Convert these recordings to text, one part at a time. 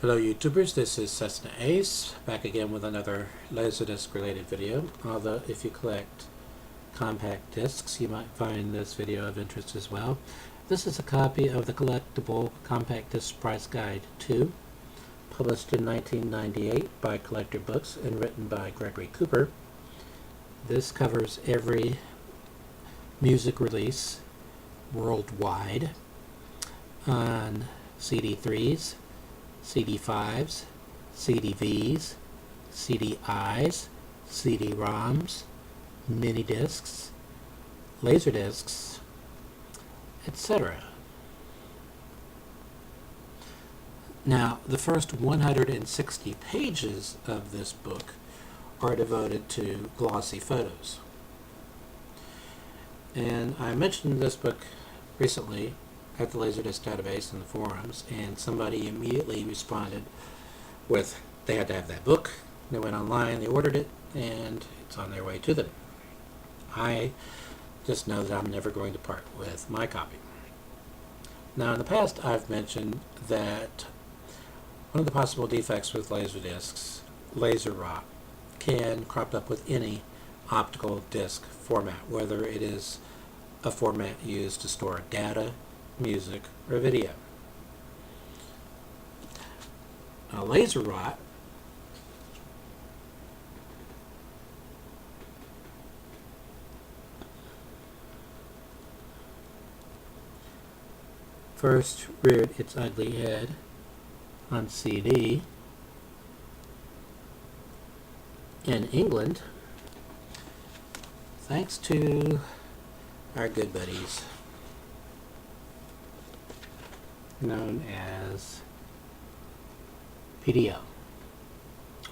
Hello YouTubers, this is Cessnaace, back again with another LaserDisc related video. Although if you collect compact discs, you might find this video of interest as well. This is a copy of the collectible Compact Disc Price Guide 2, published in 1998 by Collector Books and written by Gregory Cooper. This covers every music release worldwide on CD3s, CD5s, CDVs, CDIs, CD-ROMs, mini discs, LaserDiscs, etc. Now, the first 160 pages of this book are devoted to glossy photos. And I mentioned this book recently at the LaserDisc database in the forums, and somebody immediately responded with they had to have that book. They went online, they ordered it, and it's on their way to them. I just know that I'm never going to part with my copy. Now, in the past, I've mentioned that one of the possible defects with LaserDiscs, laser rot, can crop up with any optical disc format, whether it is a format used to store data, music, or video. Now, laser rot first reared its ugly head on CD in England, thanks to our good buddies known as PDO,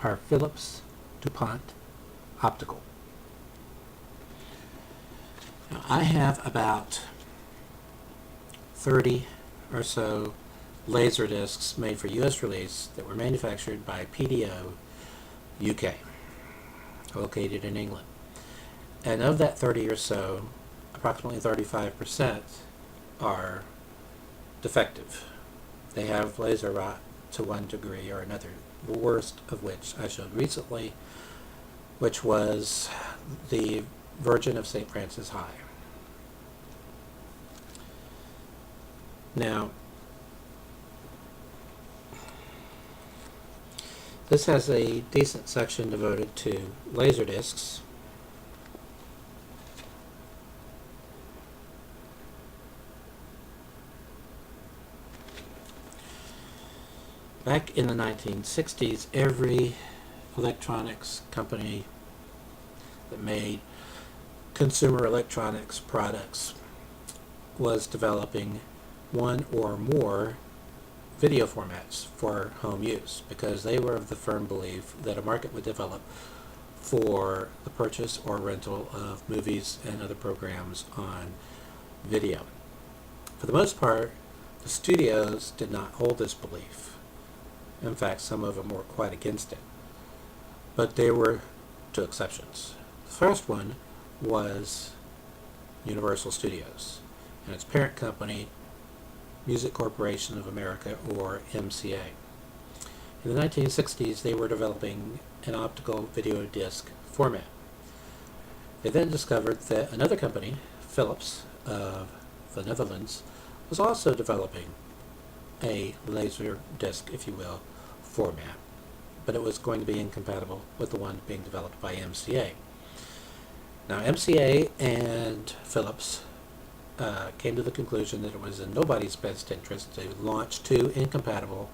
or Philips DuPont Optical. Now, I have about 30 or so laser discs made for US release that were manufactured by PDO UK, located in England. And of that 30 or so, approximately 35% are defective. They have laser rot to one degree or another, the worst of which I showed recently, which was the Virgin of St. Francis High. Now, this has a decent section devoted to laser discs. Back in the 1960s, every electronics company that made consumer electronics products was developing one or more video formats for home use, because they were of the firm belief that a market would develop for the purchase or rental of movies and other programs on video. For the most part, the studios did not hold this belief. In fact, some of them were quite against it. But there were two exceptions. The first one was Universal Studios and its parent company, Music Corporation of America, or MCA. In the 1960s, they were developing an optical video disc format. They then discovered that another company, Philips of the Netherlands, was also developing a laser disc, if you will, format, but it was going to be incompatible with the one being developed by MCA. Now, MCA and Philips came to the conclusion that it was in nobody's best interest to launch two incompatible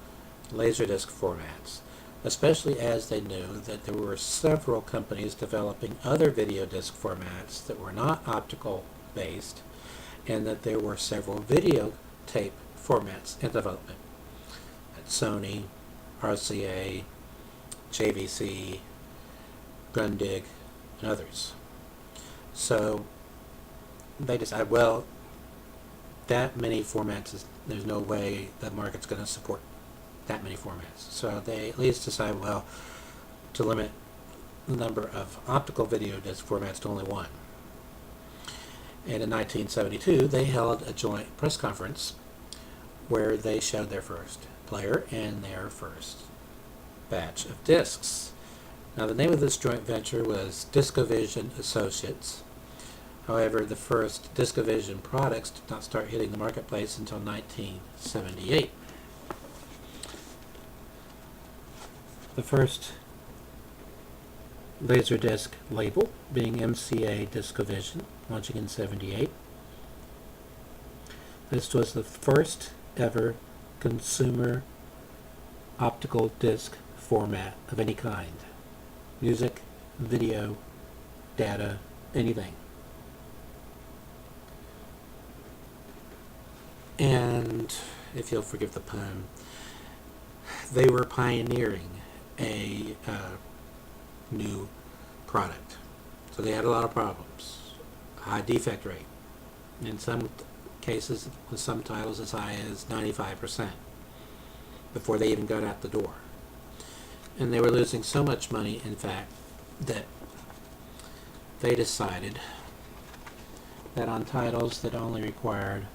LaserDisc formats, especially as they knew that there were several companies developing other video disc formats that were not optical based, and that there were several videotape formats in development at Sony, RCA, JVC, Grundig, and others. So they decided, well, that many formats, there's no way the market's going to support that many formats. So they at least decided, well, to limit the number of optical video disc formats to only one. And in 1972, they held a joint press conference where they showed their first player and their first batch of discs. Now, the name of this joint venture was Discovision Associates. However, the first Discovision products did not start hitting the marketplace until 1978. The first LaserDisc label being MCA Discovision, launching in 78. This was the first ever consumer optical disc format of any kind. Music, video, data, anything. And, if you'll forgive the pun, they were pioneering a new product. So they had a lot of problems. High defect rate. In some cases, with some titles as high as 95% before they even got out the door. And they were losing so much money, in fact, that they decided that on titles that only required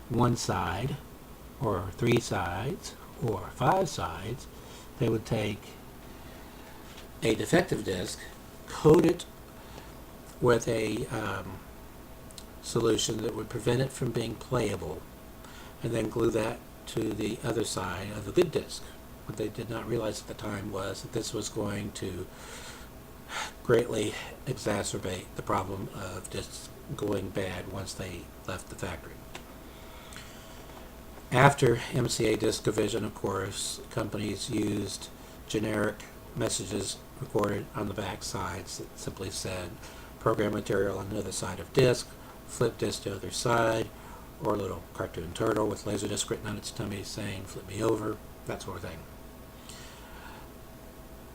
one side, or 3 sides, or 5 sides, they would take a defective disc, coat it with a solution that would prevent it from being playable, and then glue that to the other side of the good disc. What they did not realize at the time was that this was going to greatly exacerbate the problem of discs going bad once they left the factory. After MCA Discovision, of course, companies used generic messages recorded on the back sides that simply said program material on the other side of disk, flip disk to the other side, or a little cartoon turtle with LaserDisc written on its tummy saying flip me over, that sort of thing.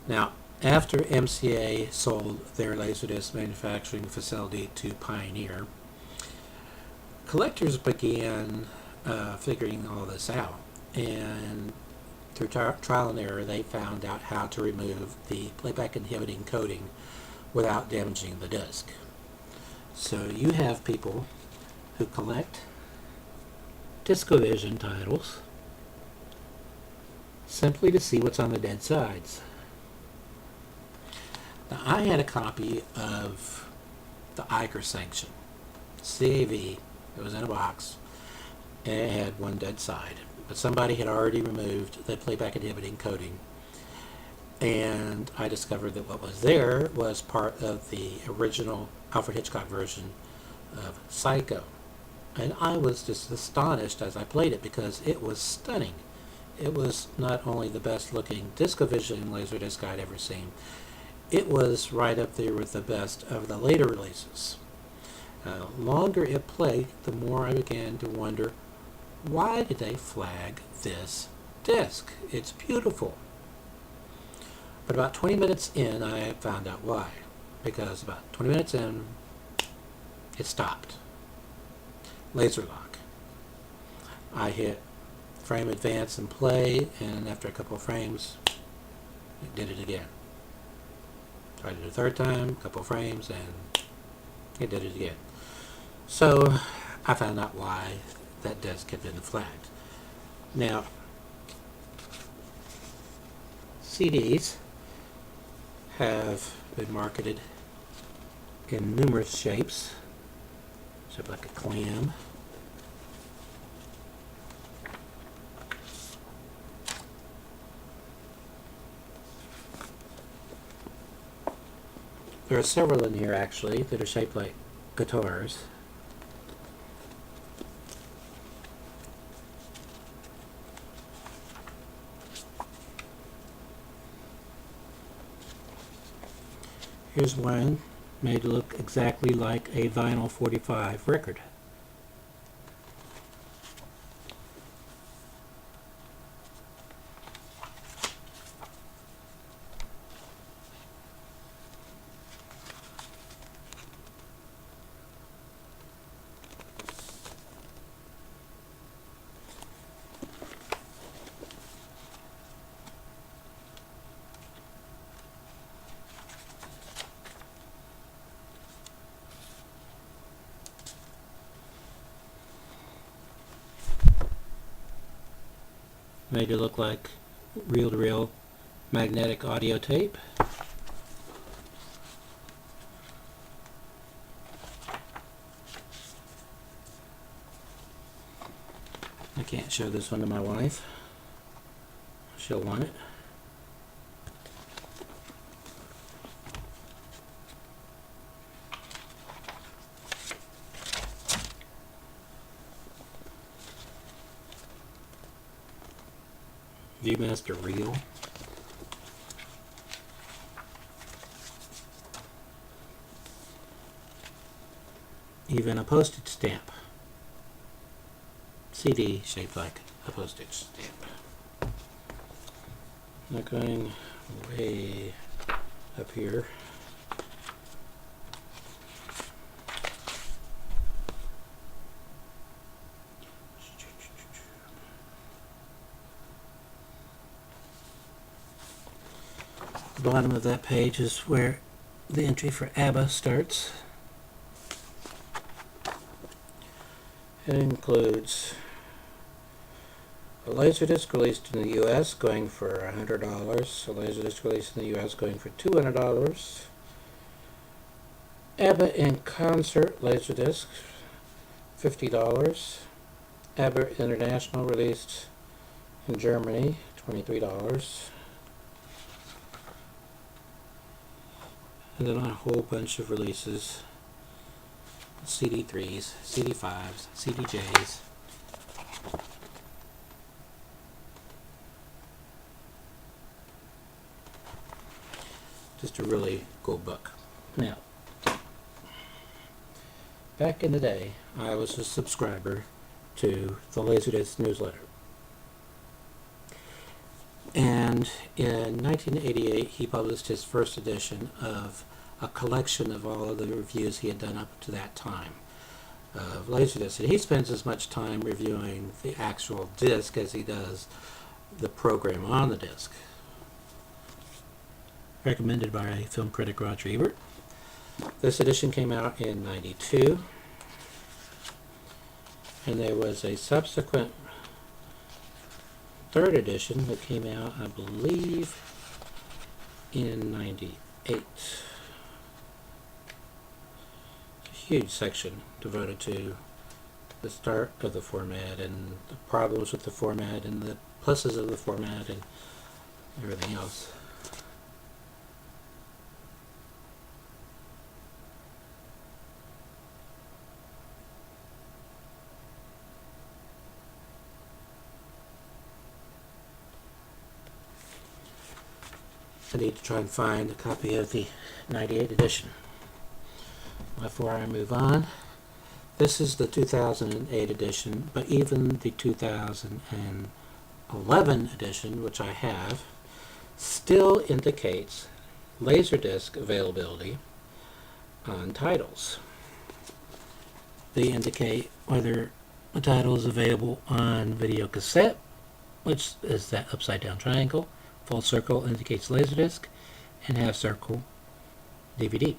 Now, after MCA sold their LaserDisc manufacturing facility to Pioneer, collectors began figuring all this out, and through trial and error they found out how to remove the playback inhibiting coating without damaging the disc. So you have people who collect Discovision titles simply to see what's on the dead sides. Now, I had a copy of the Iger Sanction CAV. It was in a box, and it had one dead side. But somebody had already removed the playback inhibiting coating, and I discovered that what was there was part of the original Alfred Hitchcock version of Psycho. And I was just astonished as I played it because it was stunning. It was not only the best looking Discovision LaserDisc I'd ever seen, it was right up there with the best of the later releases. The longer it played, the more I began to wonder, why did they flag this disc? It's beautiful. But about 20 minutes in, I found out why. Because about 20 minutes in, it stopped. Laser lock. I hit frame advance and play, and after a couple of frames, it did it again. Tried it a third time, a couple of frames, and it did it again. So I found out why that disc had been flagged. Now, CDs have been marketed in numerous shapes, shaped like a clam. There are several in here actually that are shaped like guitars. Here's one made to look exactly like a vinyl 45 record. made to look like reel-to-reel magnetic audio tape. I can't show this one to my wife. She'll want it. Viewmaster reel. Even a postage stamp. CD shaped like a postage stamp. Now going way up here. The bottom of that page is where the entry for ABBA starts. It includes a LaserDisc released in the US going for $100, a LaserDisc released in the US going for $200, ABBA in Concert LaserDisc, $50, ABBA International released in Germany, $23, and then a whole bunch of releases, CD3s, CD5s, CDJs. Just a really cool book. Now, back in the day, I was a subscriber to the LaserDisc newsletter. And in 1988, he published his first edition of a collection of all of the reviews he had done up to that time of LaserDisc. And he spends as much time reviewing the actual disc as he does the program on the disc. Recommended by film critic Roger Ebert. This edition came out in '92, and there was a subsequent third edition that came out, I believe, in '98. A huge section devoted to the start of the format and the problems with the format and the pluses of the format and everything else. I need to try and find a copy of the '98 edition. Before I move on, this is the 2008 edition, but even the 2011 edition, which I have, still indicates LaserDisc availability on titles. They indicate whether a title is available on video cassette, which is that upside down triangle. Full circle indicates LaserDisc, and half circle DVD.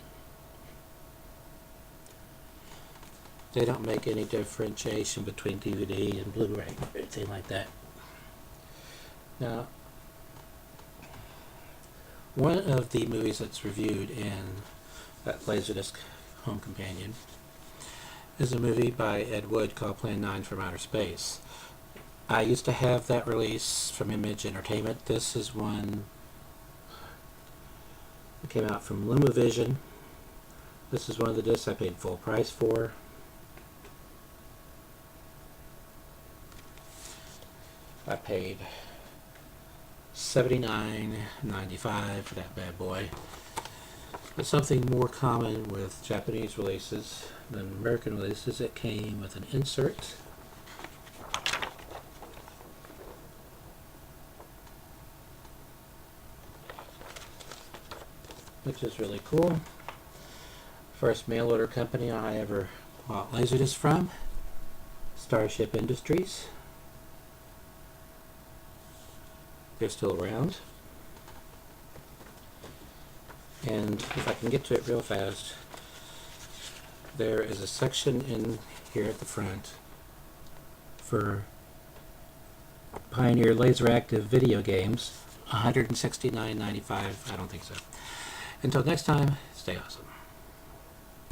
They don't make any differentiation between DVD and Blu-ray or anything like that. Now, one of the movies that's reviewed in that LaserDisc Home Companion is a movie by Ed Wood called Plan 9 from Outer Space. I used to have that release from Image Entertainment. This is one that came out from LumaVision. This is one of the discs I paid full price for. I paid $79.95 for that bad boy. But something more common with Japanese releases than American releases, it came with an insert. Which is really cool. First mail order company I ever bought LaserDisc from, Starship Industries. They're still around. And if I can get to it real fast, there is a section in here at the front for Pioneer laser active video games, $169.95. I don't think so. Until next time, stay awesome.